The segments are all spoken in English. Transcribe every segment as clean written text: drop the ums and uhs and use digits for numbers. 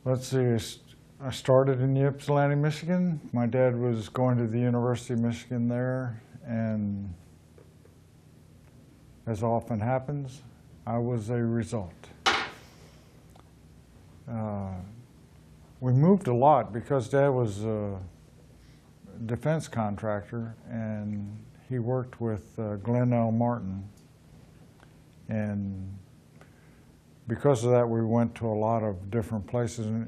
Let's see, I started in Ypsilanti, Michigan. My dad was going to the University of Michigan there, and as often happens, I was a result. We moved a lot because Dad was a defense contractor, and he worked with Glenn L. Martin. And because of that, we went to a lot of different places. And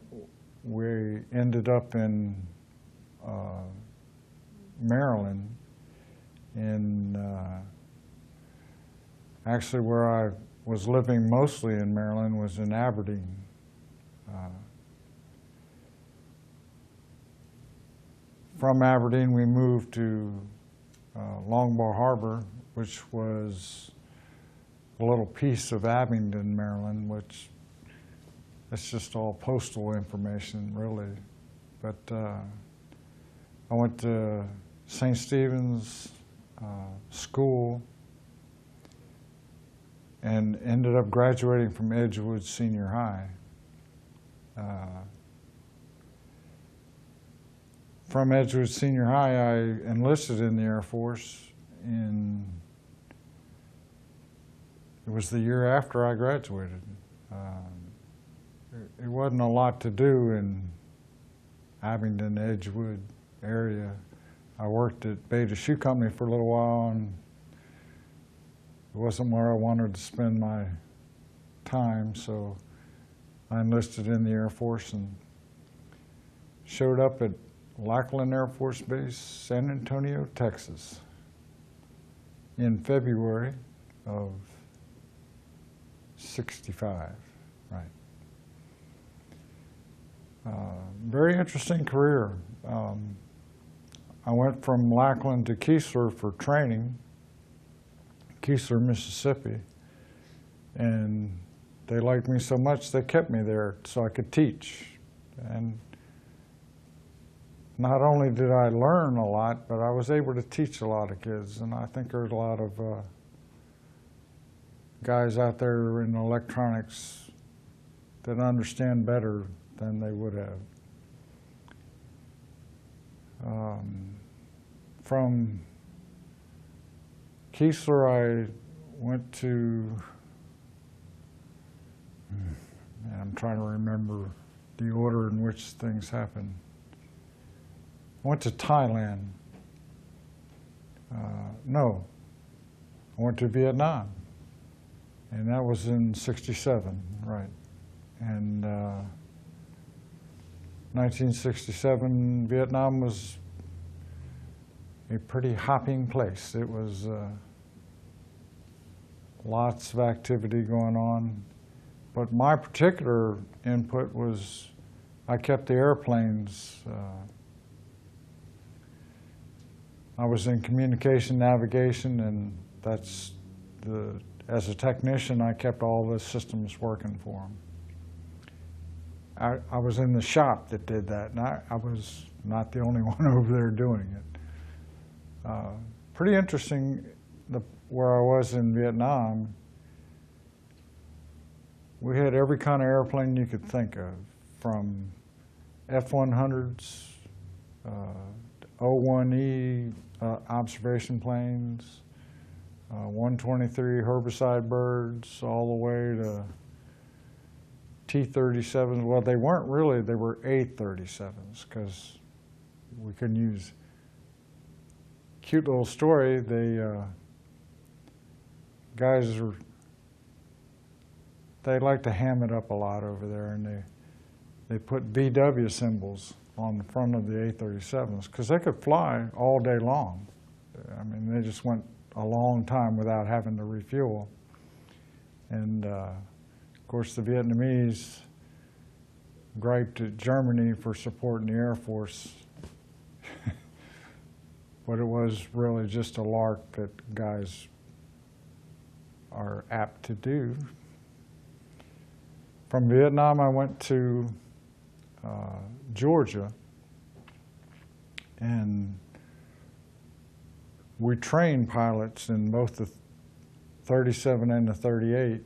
we ended up in Maryland, actually where I was living mostly in Maryland was in Aberdeen. From Aberdeen, we moved to Longbar Harbor, which was a little piece of Abingdon, Maryland, which it's just all postal information, really. But I went to St. Stephen's School and ended up graduating from Edgewood Senior High. From Edgewood Senior High, I enlisted in the Air Force it was the year after I graduated. It wasn't a lot to do in Abingdon, Edgewood area. I worked at Beta Shoe Company for a little while, and it wasn't where I wanted to spend my time, so I enlisted in the Air Force and showed up at Lackland Air Force Base, San Antonio, Texas, in February of '65, right. Very interesting career. I went from Lackland to Keesler for training, Keesler, Mississippi, and they liked me so much they kept me there so I could teach. And not only did I learn a lot, but I was able to teach a lot of kids, and I think there's a lot of guys out there in electronics that understand better than they would have. From Keesler, I went to, I'm trying to remember the order in which things happened. I went to Thailand. No, I went to Vietnam, and that was in '67, right. And 1967, Vietnam was a pretty hopping place. It was lots of activity going on. But my particular input was I kept the airplanes. I was in communication navigation, and as a technician, I kept all the systems working for them. I was in the shop that did that, and I was not the only one over there doing it. Pretty interesting where I was in Vietnam. We had every kind of airplane you could think of, from F-100s, O-1E observation planes, 123 herbicide birds, all the way to T-37s. Well, they weren't really, they were A-37s, because we couldn't use. Cute little story, guys they like to ham it up a lot over there, and they put VW symbols on the front of the A-37s because they could fly all day long. I mean, they just went a long time without having to refuel. And of course, the Vietnamese griped at Germany for supporting the Air Force. But it was really just a lark that guys are apt to do. From Vietnam, I went to Georgia, and we trained pilots in both the 37 and the 38.